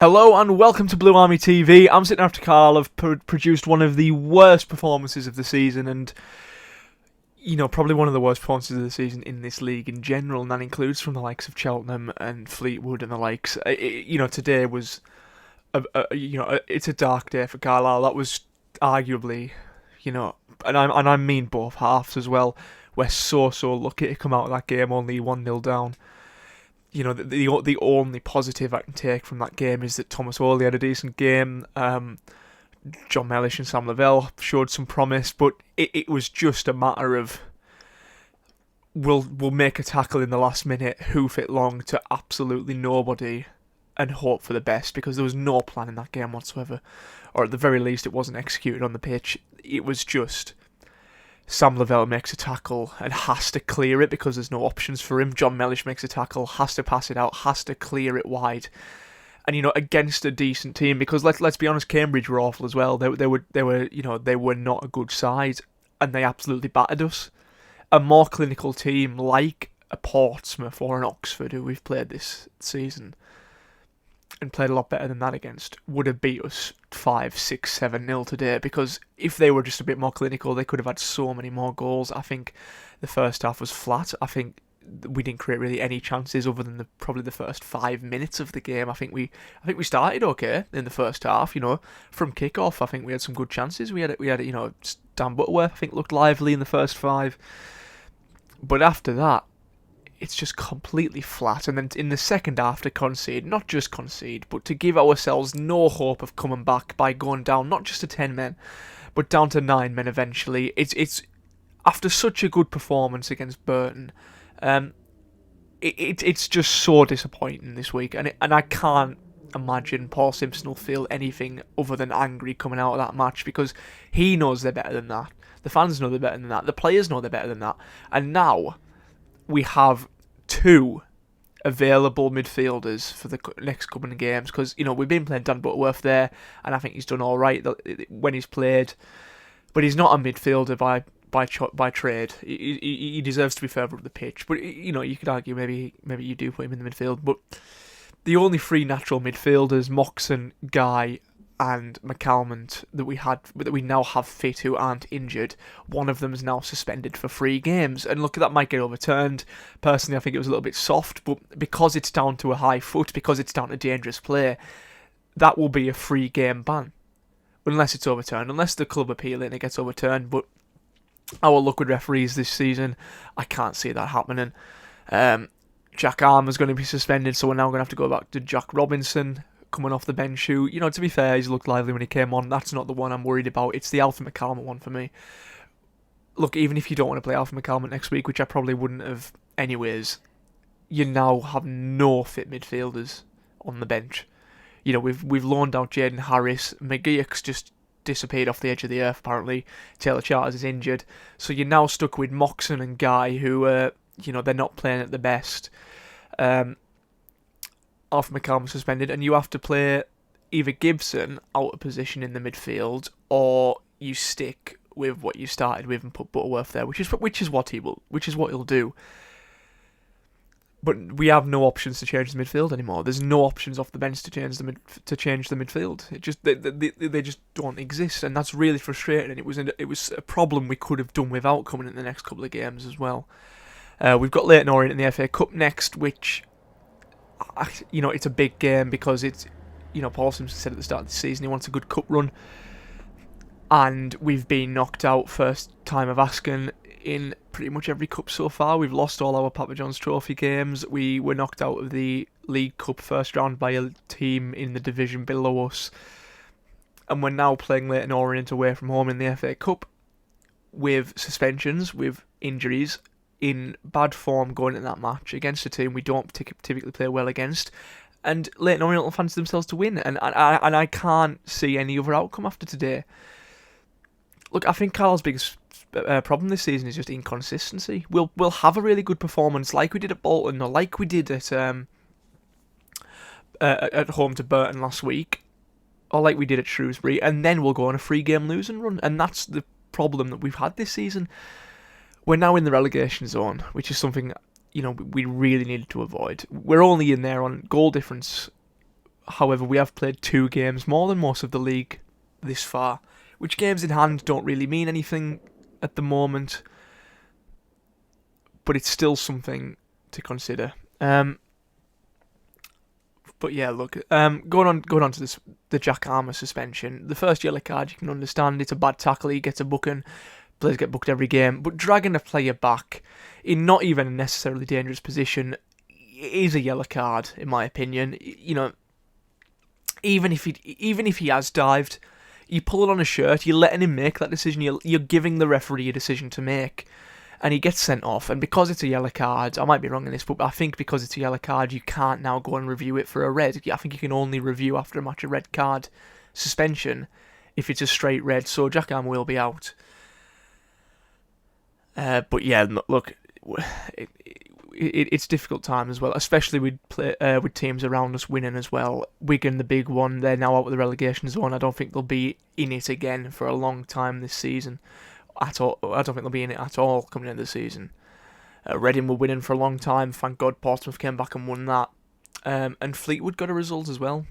Hello and welcome to Blue Army TV. I'm sitting after Carlisle have produced one of the worst performances of the season, and probably one of the worst performances of the season in this league in general, and that includes from the likes of Cheltenham and Fleetwood and the likes. Today was it's a dark day for Carlisle. That was arguably, and I mean both halves as well. We're so lucky to come out of that game only 1-0 down. The only positive I can take from that game is that Thomas Hawley had a decent game. John Mellish and Sam Lavelle showed some promise, but it was just a matter of we'll make a tackle in the last minute, hoof it long to absolutely nobody, and hope for the best, because there was no plan in that game whatsoever, or at the very least it wasn't executed on the pitch. It was just Sam Lavelle makes a tackle and has to clear it because there's no options for him. John Mellish makes a tackle, has to pass it out, has to clear it wide. And against a decent team, because let's be honest, Cambridge were awful as well. They were not a good side, and they absolutely battered us. A more clinical team like a Portsmouth or an Oxford, who we've played this season and played a lot better than that against, would have beat us 5, 6, 7-0 today, because if they were just a bit more clinical, they could have had so many more goals. I think the first half was flat. I think we didn't create really any chances other than probably the first 5 minutes of the game. I think we started okay in the first half. From kick-off, I think we had some good chances. We had Dan Butterworth, I think, looked lively in the first 5, but after that, it's just completely flat. And then in the second half, to concede, not just concede, but to give ourselves no hope of coming back by going down not just to 10 men, but down to 9 men eventually. It's after such a good performance against Burton, it's just so disappointing this week, and I can't imagine Paul Simpson will feel anything other than angry coming out of that match, because he knows they're better than that. The fans know they're better than that. The players know they're better than that. And now we have 2 available midfielders for the next couple of games, because we've been playing Dan Butterworth there, and I think he's done all right when he's played, but he's not a midfielder by trade. He deserves to be further up the pitch, but you could argue maybe you do put him in the midfield. But the only 3 natural midfielders, Moxon, Guy, and McCalmont, that we now have fit, who aren't injured, one of them is now suspended for 3 games. And look, that might get overturned. Personally, I think it was a little bit soft, but because it's down to a high foot, because it's down to dangerous play, that will be a 3-game ban, unless it's overturned, unless the club appeal it and it gets overturned. But our luck with referees this season, I can't see that happening. Jack Armour's going to be suspended, so we're now going to have to go back to Jack Robinson coming off the bench, who, to be fair, he's looked lively when he came on. That's not the one I'm worried about. It's the Alfie McCalmont one for me. Look, even if you don't want to play Alfie McCalmont next week, which I probably wouldn't have anyways, you now have no fit midfielders on the bench. We've loaned out Jaden Harris. McGeoch's just disappeared off the edge of the earth, apparently. Taylor Charters is injured. So you're now stuck with Moxon and Guy, who, they're not playing at the best. Alfie McCalmont suspended, and you have to play either Gibson out of position in the midfield, or you stick with what you started with and put Butterworth there, which is what he'll do. But we have no options to change the midfield anymore. There's no options off the bench to change the midfield. It just they just don't exist, and that's really frustrating. And it was a problem we could have done without coming in the next couple of games as well. We've got Leyton Orient in the FA Cup next, which, it's a big game because it's, Paul Simpson said at the start of the season he wants a good cup run, and we've been knocked out first time of asking in pretty much every cup so far. We've lost all our Papa John's Trophy games. We were knocked out of the League Cup first round by a team in the division below us, and we're now playing Leyton Orient away from home in the FA Cup with suspensions, with injuries, in bad form going into that match against a team we don't typically play well against, and Leyton Orient will fancy themselves to win, and I can't see any other outcome after today. Look, I think Carlisle's biggest problem this season is just inconsistency. We'll have a really good performance like we did at Bolton, or like we did at home to Burton last week, or like we did at Shrewsbury, and then we'll go on a 3-game losing run, and that's the problem that we've had this season. We're now in the relegation zone, which is something we really needed to avoid. We're only in there on goal difference However, we have played 2 games more than most of the league this far, which games in hand don't really mean anything at the moment, but it's still something to consider. But yeah, look, going on to this, the Jack Armour suspension. The first yellow card you can understand, it's a bad tackle, he gets a booking, players get booked every game, but dragging a player back in not even a necessarily dangerous position is a yellow card, in my opinion. You know, even if he has dived, you pull it on his shirt, you're letting him make that decision, you're giving the referee a decision to make, and he gets sent off. And because it's a yellow card, I might be wrong in this, but I think because it's a yellow card, you can't now go and review it for a red. I think you can only review after a match a red card suspension if it's a straight red, so Jack Armour will be out. But yeah, look, it's difficult time as well, especially with teams around us winning as well. Wigan, the big one, they're now out of the relegation zone. I don't think they'll be in it again for a long time this season. At all, I don't think they'll be in it at all coming into the season. Reading were winning for a long time. Thank God Portsmouth came back and won that. And Fleetwood got a result as well.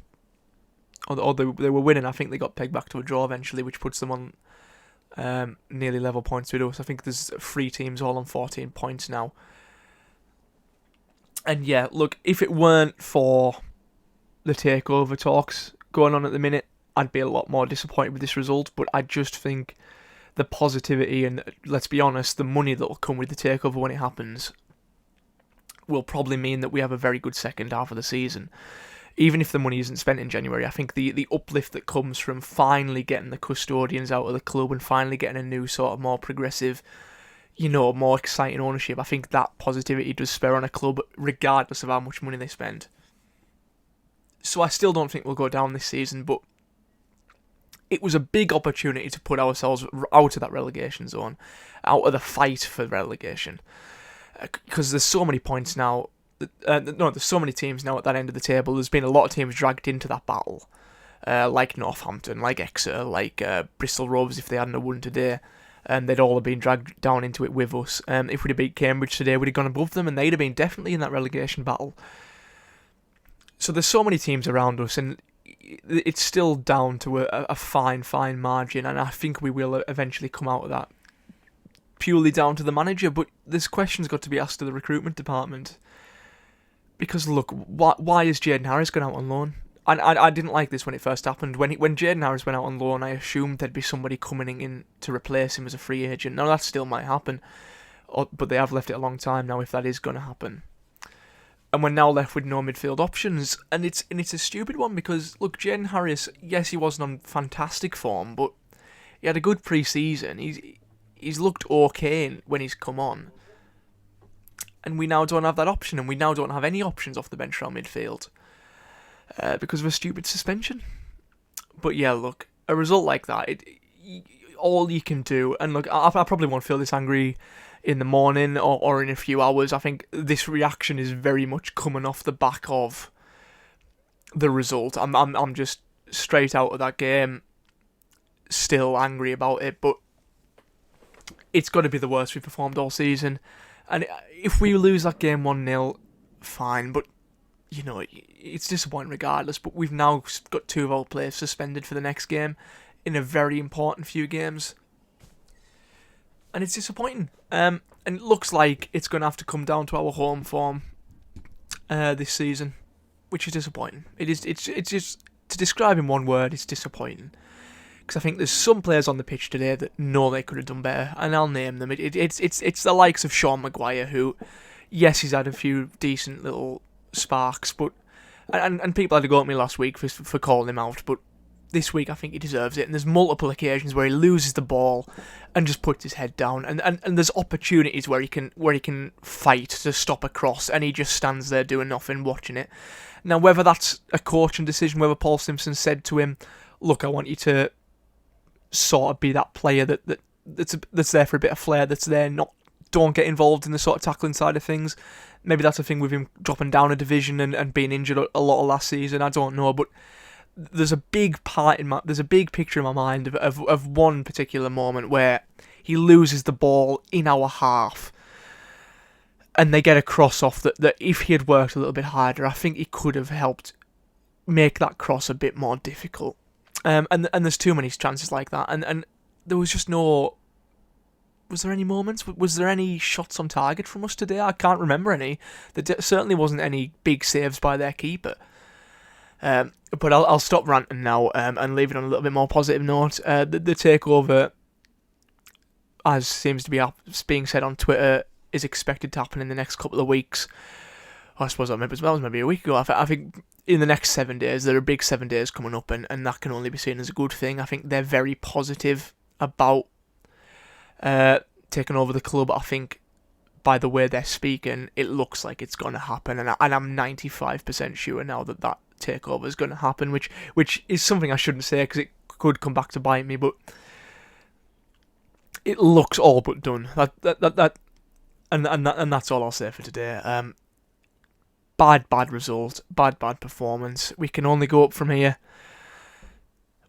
Or they were winning. I think they got pegged back to a draw eventually, which puts them on nearly level points with us. I think there's 3 teams all on 14 points now. And yeah, look, if it weren't for the takeover talks going on at the minute, I'd be a lot more disappointed with this result. But I just think the positivity and, let's be honest, the money that will come with the takeover when it happens will probably mean that we have a very good second half of the season. Even if the money isn't spent in January, I think the uplift that comes from finally getting the custodians out of the club and finally getting a new sort of more progressive, more exciting ownership, I think that positivity does spur on a club regardless of how much money they spend. So I still don't think we'll go down this season, but it was a big opportunity to put ourselves out of that relegation zone, out of the fight for relegation. Because there's so many points now, there's so many teams now at that end of the table. There's been a lot of teams dragged into that battle, like Northampton, like Exeter, like Bristol Rovers if they hadn't won today. They'd all have been dragged down into it with us. If we'd have beat Cambridge today, we'd have gone above them, and they'd have been definitely in that relegation battle. So there's so many teams around us, and it's still down to a fine margin, and I think we will eventually come out of that. Purely down to the manager, but there's questions got to be asked of the recruitment department. Because look, why is Jaden Harris gone out on loan? I didn't like this when it first happened. When Jaden Harris went out on loan, I assumed there'd be somebody coming in to replace him as a free agent. Now that still might happen, but they have left it a long time now if that is going to happen. And we're now left with no midfield options, and it's a stupid one because look, Jaden Harris, yes, he wasn't on fantastic form, but he had a good pre-season. He's looked okay when he's come on, and we now don't have that option, and we now don't have any options off the bench around midfield because of a stupid suspension. But yeah, look, a result like that, all you can do, and look, I probably won't feel this angry in the morning or in a few hours. I think this reaction is very much coming off the back of the result. I'm just straight out of that game, still angry about it, but it's got to be the worst we've performed all season. And if we lose that game 1-0, fine, but it's disappointing regardless. But we've now got 2 of our players suspended for the next game in a very important few games. And it's disappointing. And it looks like it's going to have to come down to our home form this season, which is disappointing. It's just, to describe in one word, it's disappointing. Because I think there's some players on the pitch today that know they could have done better, and I'll name them. It's the likes of Sean Maguire, who, yes, he's had a few decent little sparks, but and people had to go at me last week for calling him out, but this week I think he deserves it. And there's multiple occasions where he loses the ball and just puts his head down, and there's opportunities where he can fight to stop a cross, and he just stands there doing nothing, watching it. Now, whether that's a coaching decision, whether Paul Simpson said to him, "Look, I want you to sort of be that player that's there for a bit of flair, that's there, don't get involved in the sort of tackling side of things." Maybe that's a thing with him dropping down a division and being injured a lot of last season. I don't know, but there's a big picture in my mind of one particular moment where he loses the ball in our half, and they get a cross off that if he had worked a little bit harder, I think he could have helped make that cross a bit more difficult. And there's too many chances like that. And there was just no... Was there any moments? Was there any shots on target from us today? I can't remember any. There certainly wasn't any big saves by their keeper. But I'll stop ranting now and leave it on a little bit more positive note. The takeover, as seems to be being said on Twitter, is expected to happen in the next couple of weeks. I suppose that was maybe a week ago. I think in the next 7 days, there are big 7 days coming up, and that can only be seen as a good thing. I think they're very positive about taking over the club. I think by the way they're speaking, it looks like it's going to happen, and I'm 95% sure now that takeover is going to happen, which is something I shouldn't say because it could come back to bite me, but it looks all but done. And that's all I'll say for today. Bad result, bad performance. We can only go up from here.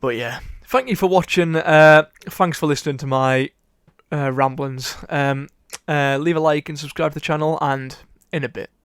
But yeah, thank you for watching. Thanks for listening to my ramblings. Leave a like and subscribe to the channel, and in a bit.